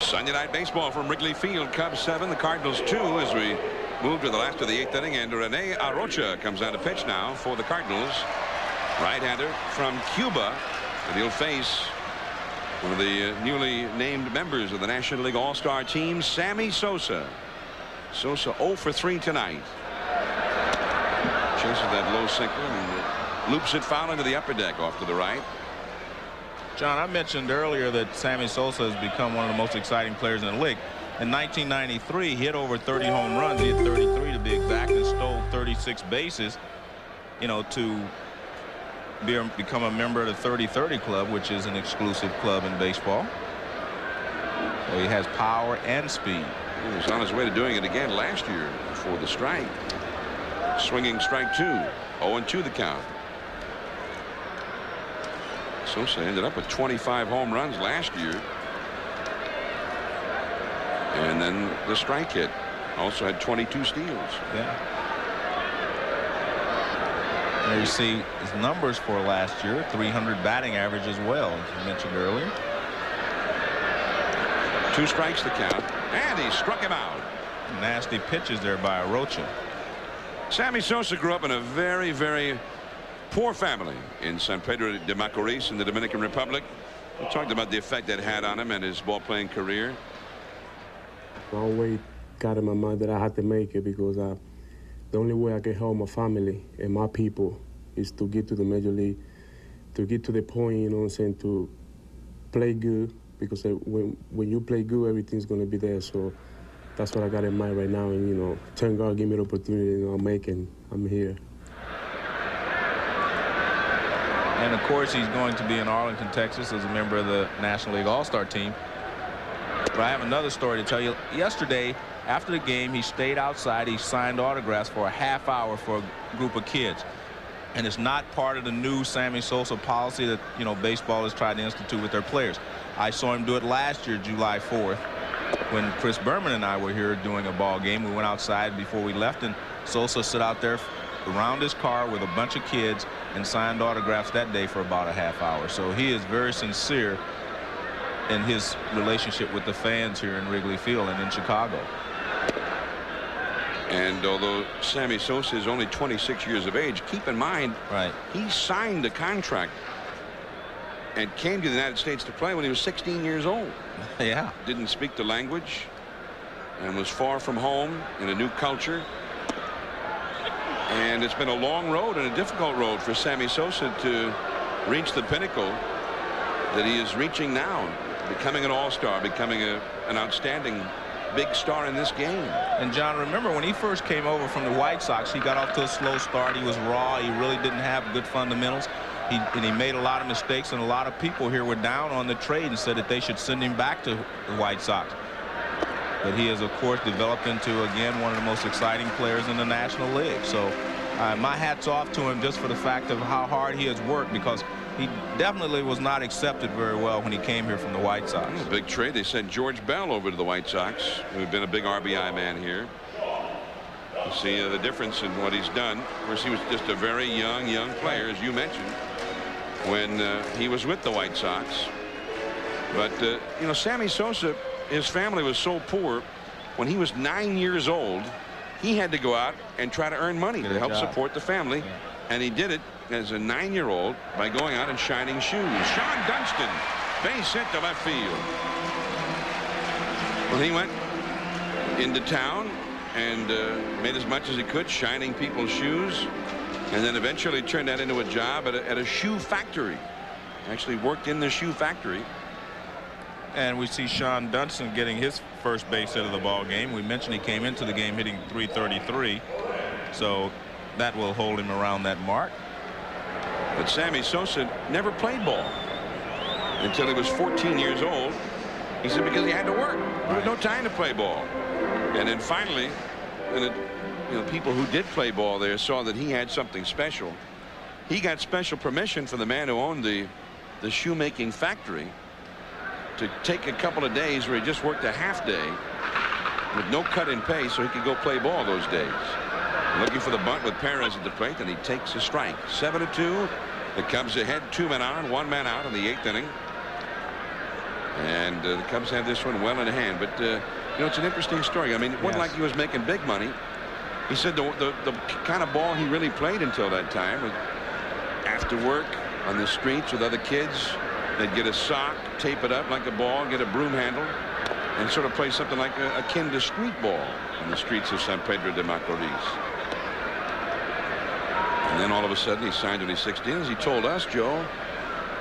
Sunday night baseball from Wrigley Field. Cubs 7, the Cardinals 2 as we move to the last of the 8th inning, and René Arocha comes out to pitch now for the Cardinals. Right-hander from Cuba, and he'll face one of the newly named members of the National League All-Star team, Sammy Sosa. Sosa 0 for 3 tonight. Chases that low sinker and loops it foul into the upper deck off to the right. John, I mentioned earlier that Sammy Sosa has become one of the most exciting players in the league. In 1993, he hit over 30 home runs. He hit 33 to be exact, and stole 36 bases, you know, to become a member of the 30-30 club, which is an exclusive club in baseball. So he has power and speed. He was on his way to doing it again last year before the strike. Swinging strike 2. 0-2 the count. Sosa ended up with 25 home runs last year. And then the strike hit. Also had 22 steals. Yeah. There you see his numbers for last year. 300 batting average as well, as you mentioned earlier. 2 strikes the count. And he struck him out. Nasty pitches there by Arocha. Sammy Sosa grew up in a very, very poor family in San Pedro de Macorís in the Dominican Republic. We talked about the effect that had on him and his ball-playing career. I always got in my mind that I had to make it, because the only way I can help my family and my people is to get to the major league, to get to the point, you know what I'm saying, to play good, because when you play good, everything's going to be there. So that's what I got in mind right now. And, you know, thank God give me the opportunity, and I'll make it. I'm here. And, of course, he's going to be in Arlington, Texas as a member of the National League All-Star team. But I have another story to tell you. Yesterday, after the game, he stayed outside. He signed autographs for a half hour for a group of kids. And it's not part of the new Sammy Sosa policy that, you know, baseball has tried to institute with their players. I saw him do it last year, July 4th, when Chris Berman and I were here doing a ball game. We went outside before we left, and Sosa sat out there around his car with a bunch of kids and signed autographs that day for about a half hour. So he is very sincere in his relationship with the fans here in Wrigley Field and in Chicago. And although Sammy Sosa is only 26 years of age, keep in mind, right, he signed a contract and came to the United States to play when he was 16 years old. Yeah. Didn't speak the language and was far from home in a new culture. And it's been a long road and a difficult road for Sammy Sosa to reach the pinnacle that he is reaching now, becoming an all-star, becoming an outstanding big star in this game. And John, remember when he first came over from the White Sox, he got off to a slow start. He was raw. He really didn't have good fundamentals. He made a lot of mistakes, and a lot of people here were down on the trade and said that they should send him back to the White Sox. But he has, of course, developed into, again, one of the most exciting players in the National League. So my hat's off to him just for the fact of how hard he has worked, because he definitely was not accepted very well when he came here from the White Sox. A big trade. They sent George Bell over to the White Sox, who had been a big RBI man here. You see the difference in what he's done. Of course, he was just a very young player, as you mentioned, when he was with the White Sox. But, you know, Sammy Sosa, his family was so poor, when he was 9 years old, he had to go out and try to earn money to help support the family. Yeah. And he did it as a 9-year-old by going out and shining shoes. Sean Dunston, base hit to left field. Well, he went into town and made as much as he could shining people's shoes, and then eventually turned that into a job at a shoe factory. Actually worked in the shoe factory. And we see Sean Dunston getting his first base hit of the ball game. We mentioned he came into the game hitting .333, so that will hold him around that mark. But Sammy Sosa never played ball until he was 14 years old. He said because he had to work. There was no time to play ball. And then finally, you know, people who did play ball there saw that he had something special. He got special permission from the man who owned the shoemaking factory to take a couple of days where he just worked a half day with no cut in pay so he could go play ball those days. Looking for the bunt with Perez at the plate, and he takes a strike. 7-2. The Cubs ahead, 2 men on, 1 man out in the 8th inning. And the Cubs have this one well in hand. But, you know, it's an interesting story. I mean, it wasn't like he was making big money. He said the kind of ball he really played until that time was after work on the streets with other kids. They'd get a sock, tape it up like a ball, get a broom handle, and sort of play something like akin to street ball on the streets of San Pedro de Macorís. And then all of a sudden he signed when he's 16. As he told us, Joe,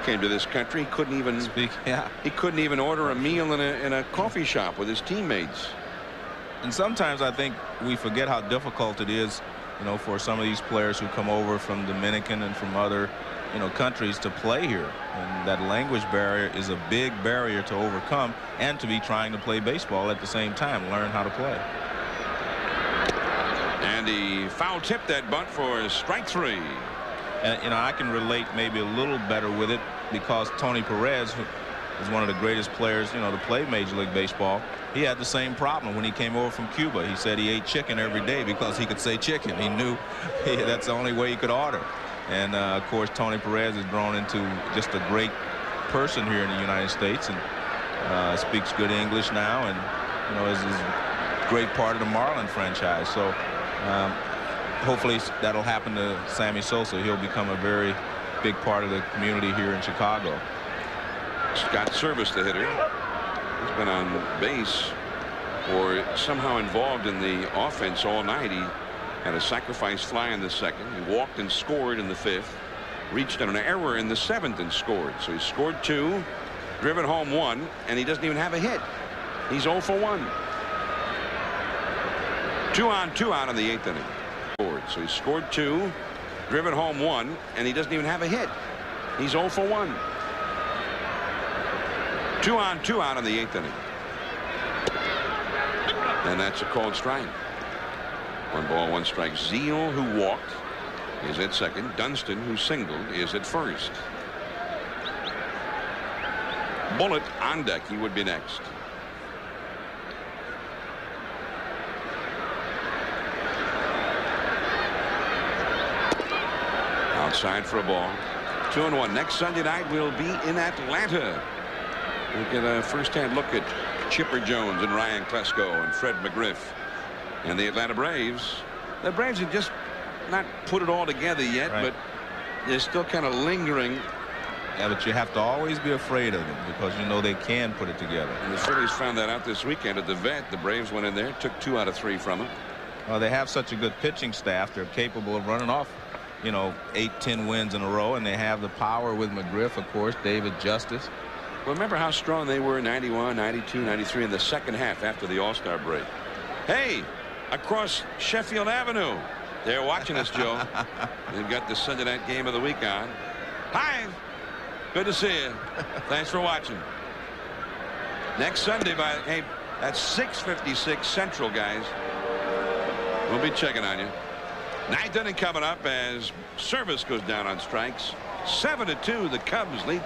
came to this country, he couldn't even he couldn't even order a meal in a coffee shop with his teammates. And sometimes I think we forget how difficult it is, you know, for some of these players who come over from Dominican and from other, you know, countries to play here. And that language barrier is a big barrier to overcome, and to be trying to play baseball at the same time, learn how to play. And he foul tipped that bunt for strike 3. And, you know, I can relate maybe a little better with it because Tony Perez, who is one of the greatest players, you know, to play Major League Baseball, he had the same problem when he came over from Cuba. He said he ate chicken every day because he could say chicken. He knew that's the only way he could order. And, of course, Tony Perez has grown into just a great person here in the United States, and speaks good English now, and, you know, is a great part of the Marlin franchise. So hopefully that'll happen to Sammy Sosa. He'll become a very big part of the community here in Chicago. Scott Service, the hitter. He's been on base or somehow involved in the offense all night. He had a sacrifice fly in the 2nd. He walked and scored in the 5th. Reached on an error in the 7th and scored. So he scored 2, driven home 1, and he doesn't even have a hit. He's 0 for 1. 2 on, 2 out in the 8th inning. So he scored 2, driven home 1, and he doesn't even have a hit. He's 0 for 1. 2 on, 2 out in the 8th inning. And that's a called strike. 1 ball, 1 strike. Zeal, who walked, is at 2nd. Dunston, who singled, is at 1st. Bullitt on deck. He would be next. Outside for a ball. 2-1. Next Sunday night we'll be in Atlanta. We'll get a first-hand look at Chipper Jones and Ryan Klesko and Fred McGriff and the Atlanta Braves. The Braves have just not put it all together yet, but they're still kind of lingering. Yeah, but you have to always be afraid of them because you know they can put it together. And the Phillies found that out this weekend at the vet. The Braves went in there, took 2 out of 3 from them. Well, they have such a good pitching staff. They're capable of running off, you know, 8-10 wins in a row, and they have the power with McGriff, of course, David Justice. Well, remember how strong they were in 91, 92, 93 in the second half after the All-Star break. Hey, across Sheffield Avenue. They're watching us, Joe. They've got the Sunday night game of the week on. Hi. Good to see you. Thanks for watching. Next Sunday hey, that's 6:56 Central, guys. We'll be checking on you. 9th inning coming up as Service goes down on strikes. 7-2. The Cubs lead the